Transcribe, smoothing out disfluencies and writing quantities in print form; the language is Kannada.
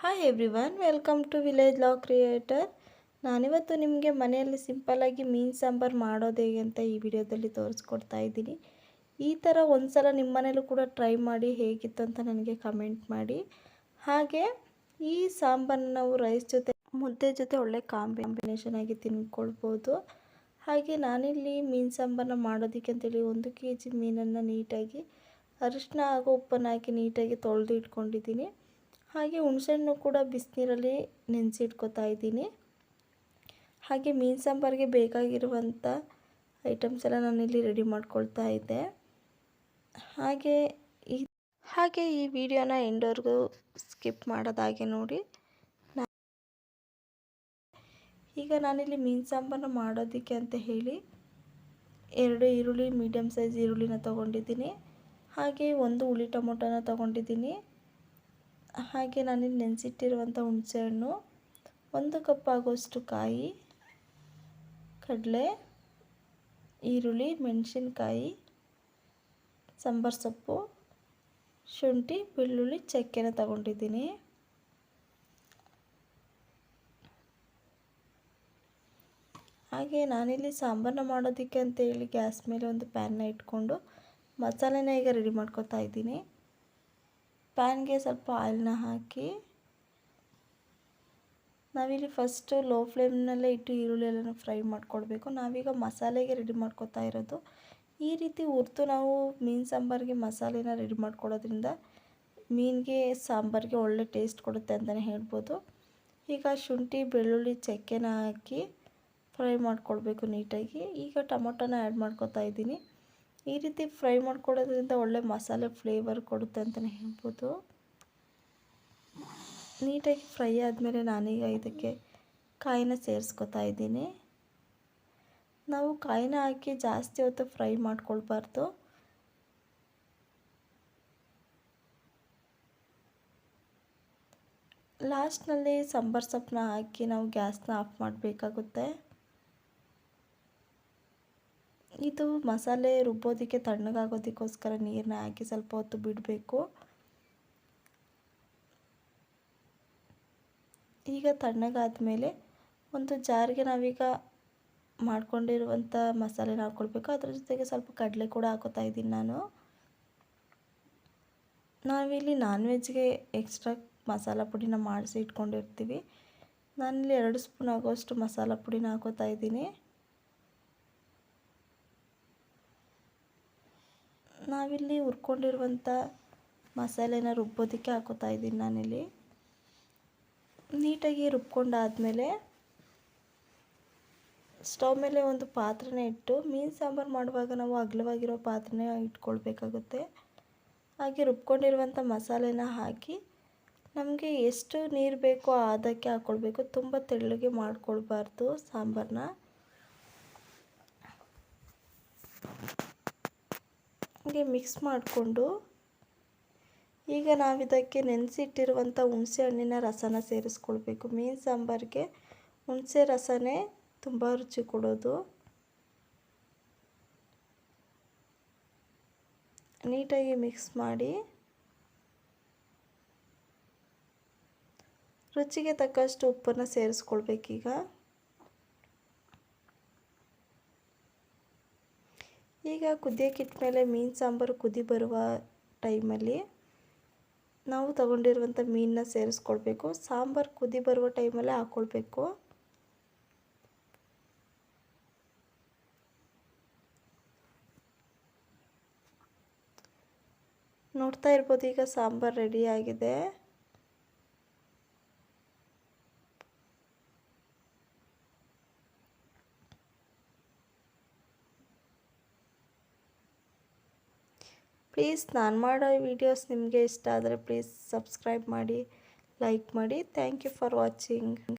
Hi everyone, welcome to village log creator. ನಾನಿವತ್ತು ನಿಮಗೆ ಮನೆಯಲ್ಲಿ ಸಿಂಪಲ್ಲಾಗಿ ಮೀನು ಸಾಂಬಾರು ಮಾಡೋದು ಹೇಗೆ ಅಂತ ಈ ವಿಡಿಯೋದಲ್ಲಿ ತೋರಿಸ್ಕೊಡ್ತಾ ಇದ್ದೀನಿ. ಈ ಥರ ಒಂದು ಸಲ ನಿಮ್ಮ ಮನೇಲೂ ಕೂಡ ಟ್ರೈ ಮಾಡಿ ಹೇಗಿತ್ತು ಅಂತ ನನಗೆ ಕಮೆಂಟ್ ಮಾಡಿ. ಹಾಗೆ ಈ ಸಾಂಬಾರನ್ನ ನಾವು ರೈಸ್ ಜೊತೆ ಮುದ್ದೆ ಜೊತೆ ಒಳ್ಳೆ ಕಾಂಬಿನೇಷನ್ ಆಗಿ ತಿನ್ಕೊಳ್ಬೋದು. ಹಾಗೆ ನಾನಿಲ್ಲಿ ಮೀನು ಸಾಂಬಾರನ್ನ ಮಾಡೋದಕ್ಕೆ ಅಂತೇಳಿ 1 kg ಮೀನನ್ನು ನೀಟಾಗಿ ಅರಿಶಿನ ಹಾಗೂ ಉಪ್ಪನ್ನು ಹಾಕಿ ನೀಟಾಗಿ ತೊಳೆದು ಇಟ್ಕೊಂಡಿದ್ದೀನಿ. ಹಾಗೆ ಹುಣಸೆಹಣ್ಣು ಕೂಡ ಬಿಸಿನೀರಲ್ಲಿ ನೆನೆಸಿಟ್ಕೊತಾ ಇದ್ದೀನಿ. ಹಾಗೆ ಮೀನು ಸಾಂಬಾರಿಗೆ ಬೇಕಾಗಿರುವಂಥ ಐಟಮ್ಸ್ ಎಲ್ಲ ನಾನಿಲ್ಲಿ ರೆಡಿ ಮಾಡ್ಕೊಳ್ತಾ ಇದ್ದೆ. ಹಾಗೆ ಈ ವಿಡಿಯೋನ ಎಂಡ್ವರೆಗೂ ಸ್ಕಿಪ್ ಮಾಡೋದಾಗೆ ನೋಡಿ. ಈಗ ನಾನಿಲ್ಲಿ ಮೀನು ಸಾಂಬಾರನ್ನ ಮಾಡೋದಕ್ಕೆ ಅಂತ ಹೇಳಿ 2 ಈರುಳ್ಳಿ, ಮೀಡಿಯಮ್ ಸೈಜ್ ಈರುಳ್ಳಿನ ತೊಗೊಂಡಿದ್ದೀನಿ. ಹಾಗೆ 1 ಹುಳಿ ಟೊಮೊಟೊನ ತೊಗೊಂಡಿದ್ದೀನಿ. ಹಾಗೆ ನಾನಿಲ್ಲಿ ನೆನೆಸಿಟ್ಟಿರುವಂಥ ಹುಣಸೆಹಣ್ಣು, 1 ಕಪ್ ಆಗೋಷ್ಟು ಕಾಯಿ, ಕಡಲೆ, ಈರುಳ್ಳಿ, ಮೆಣಸಿನ್ಕಾಯಿ, ಸಾಂಬಾರು ಸೊಪ್ಪು, ಶುಂಠಿ, ಬೆಳ್ಳುಳ್ಳಿ, ಚಕ್ಕೆನ ತಗೊಂಡಿದ್ದೀನಿ. ಹಾಗೆ ನಾನಿಲ್ಲಿ ಸಾಂಬಾರನ್ನ ಮಾಡೋದಕ್ಕೆ ಅಂತೇಳಿ ಗ್ಯಾಸ್ ಮೇಲೆ ಒಂದು ಪ್ಯಾನ್ನ ಇಟ್ಕೊಂಡು ಮಸಾಲೆನ ಈಗ ರೆಡಿ ಮಾಡ್ಕೊತಾ ಇದ್ದೀನಿ. ಪ್ಯಾನ್ಗೆ ಸ್ವಲ್ಪ ಆಯಿಲ್ನ ಹಾಕಿ ನಾವಿಲ್ಲಿ ಫಸ್ಟು ಲೋ ಫ್ಲೇಮ್ನಲ್ಲೇ ಇಟ್ಟು ಈರುಳ್ಳಿ ಎಲ್ಲನೂ ಫ್ರೈ ಮಾಡ್ಕೊಳ್ಬೇಕು. ನಾವೀಗ ಮಸಾಲೆಗೆ ರೆಡಿ ಮಾಡ್ಕೊತಾ ಇರೋದು. ಈ ರೀತಿ ಹುರಿದು ನಾವು ಮೀನು ಸಾಂಬಾರಿಗೆ ಮಸಾಲೆನ ರೆಡಿ ಮಾಡ್ಕೊಳ್ಳೋದ್ರಿಂದ ಮೀನಿಗೆ ಸಾಂಬಾರಿಗೆ ಒಳ್ಳೆ ಟೇಸ್ಟ್ ಕೊಡುತ್ತೆ ಅಂತಲೇ ಹೇಳ್ಬೋದು. ಈಗ ಶುಂಠಿ, ಬೆಳ್ಳುಳ್ಳಿ, ಚಕ್ಕೆನ ಹಾಕಿ ಫ್ರೈ ಮಾಡ್ಕೊಳ್ಬೇಕು ನೀಟಾಗಿ. ಈಗ ಟೊಮೊಟೊನ ಆ್ಯಡ್ ಮಾಡ್ಕೊತಾ ಇದ್ದೀನಿ. ಈ ರೀತಿ ಫ್ರೈ ಮಾಡ್ಕೊಳ್ಳೋದ್ರಿಂದ ಒಳ್ಳೆ ಮಸಾಲೆ ಫ್ಲೇವರ್ ಕೊಡುತ್ತೆ ಅಂತಲೇ ಹೇಳ್ಬೋದು. ನೀಟಾಗಿ ಫ್ರೈ ಆದಮೇಲೆ ನಾನೀಗ ಇದಕ್ಕೆ ಕಾಯಿನ ಸೇರಿಸ್ಕೊತಾ ಇದ್ದೀನಿ. ನಾವು ಕಾಯಿನ ಹಾಕಿ ಜಾಸ್ತಿ ಹೊತ್ತು ಫ್ರೈ ಮಾಡ್ಕೊಳ್ಬಾರ್ದು. ಲಾಸ್ಟ್ನಲ್ಲಿ ಸಾಂಬಾರು ಸೊಪ್ಪನ್ನ ಹಾಕಿ ನಾವು ಗ್ಯಾಸ್ನ ಆಫ್ ಮಾಡಬೇಕಾಗುತ್ತೆ. ಇದು ಮಸಾಲೆ ರುಬ್ಬೋದಕ್ಕೆ ತಣ್ಣಗಾಗೋದಕ್ಕೋಸ್ಕರ ನೀರನ್ನ ಹಾಕಿ ಸ್ವಲ್ಪ ಹೊತ್ತು ಬಿಡಬೇಕು. ಈಗ ತಣ್ಣಗಾದ ಮೇಲೆ ಒಂದು ಜಾರಿಗೆ ನಾವೀಗ ಮಾಡ್ಕೊಂಡಿರುವಂಥ ಮಸಾಲೆನ ಹಾಕ್ಕೊಳ್ಬೇಕು. ಅದ್ರ ಜೊತೆಗೆ ಸ್ವಲ್ಪ ಕಡಲೆ ಕೂಡ ಹಾಕೋತಾ ಇದ್ದೀನಿ ನಾನು. ನಾವಿಲ್ಲಿ ನಾನ್ ವೆಜ್ಗೆ ಎಕ್ಸ್ಟ್ರಾ ಮಸಾಲ ಪುಡಿನ ಮಾಡಿಸಿ ಇಟ್ಕೊಂಡಿರ್ತೀವಿ. ನಾನಿಲ್ಲಿ 2 ಸ್ಪೂನ್ ಆಗೋಷ್ಟು ಮಸಾಲ ಪುಡಿನ ಹಾಕೋತಾ ಇದ್ದೀನಿ. ನಾವಿಲ್ಲಿ ಹುರ್ಕೊಂಡಿರುವಂಥ ಮಸಾಲೆನ ರುಬ್ಬೋದಕ್ಕೆ ಹಾಕೋತಾ ಇದ್ದೀನಿ ನಾನಿಲ್ಲಿ. ನೀಟಾಗಿ ರುಬ್ಕೊಂಡಾದಮೇಲೆ ಸ್ಟವ್ ಮೇಲೆ ಒಂದು ಪಾತ್ರೆನ ಇಟ್ಟು, ಮೀನು ಸಾಂಬಾರು ಮಾಡುವಾಗ ನಾವು ಅಗಲವಾಗಿರೋ ಪಾತ್ರೆನೇ ಇಟ್ಕೊಳ್ಬೇಕಾಗುತ್ತೆ. ಹಾಗೆ ರುಬ್ಕೊಂಡಿರುವಂಥ ಮಸಾಲೆನ ಹಾಕಿ ನಮಗೆ ಎಷ್ಟು ನೀರು ಬೇಕೋ ಅದಕ್ಕೆ ಹಾಕ್ಕೊಳ್ಬೇಕು. ತುಂಬ ತೆಳ್ಳಗೆ ಮಾಡ್ಕೊಳ್ಬಾರ್ದು ಸಾಂಬಾರನ್ನ. ಹಾಗೆ ಮಿಕ್ಸ್ ಮಾಡಿಕೊಂಡು ಈಗ ನಾವಿದಕ್ಕೆ ನೆನೆಸಿಟ್ಟಿರುವಂಥ ಹುಣಸೆ ಹಣ್ಣಿನ ರಸನ ಸೇರಿಸ್ಕೊಳ್ಬೇಕು. ಮೀನು ಸಾಂಬಾರಿಗೆ ಹುಣಸೆ ರಸನೇ ತುಂಬ ರುಚಿ ಕೊಡೋದು. ನೀಟಾಗಿ ಮಿಕ್ಸ್ ಮಾಡಿ ರುಚಿಗೆ ತಕ್ಕಷ್ಟು ಉಪ್ಪನ್ನು ಸೇರಿಸ್ಕೊಳ್ಬೇಕೀಗ. ಈಗ ಕುದಿಯೋಕ್ಕಿಟ್ಮೇಲೆ ಮೀನು ಸಾಂಬಾರು ಕುದಿ ಬರುವ ಟೈಮಲ್ಲಿ ನಾವು ತಗೊಂಡಿರುವಂಥ ಮೀನನ್ನ ಸೇರಿಸ್ಕೊಳ್ಬೇಕು. ಸಾಂಬಾರು ಕುದಿ ಬರುವ ಟೈಮಲ್ಲೇ ಹಾಕ್ಕೊಳ್ಬೇಕು. ನೋಡ್ತಾ ಇರ್ಬೋದು, ಈಗ ಸಾಂಬಾರು ರೆಡಿಯಾಗಿದೆ. ಪ್ಲೀಸ್ ನಾನು ಮಾಡೋ ವಿಡಿಯೋಸ್ ನಿಮಗೆ ಇಷ್ಟ ಆದರೆ ಪ್ಲೀಸ್ ಸಬ್ಸ್ಕ್ರೈಬ್ ಮಾಡಿ, ಲೈಕ್ ಮಾಡಿ. Thank you for watching.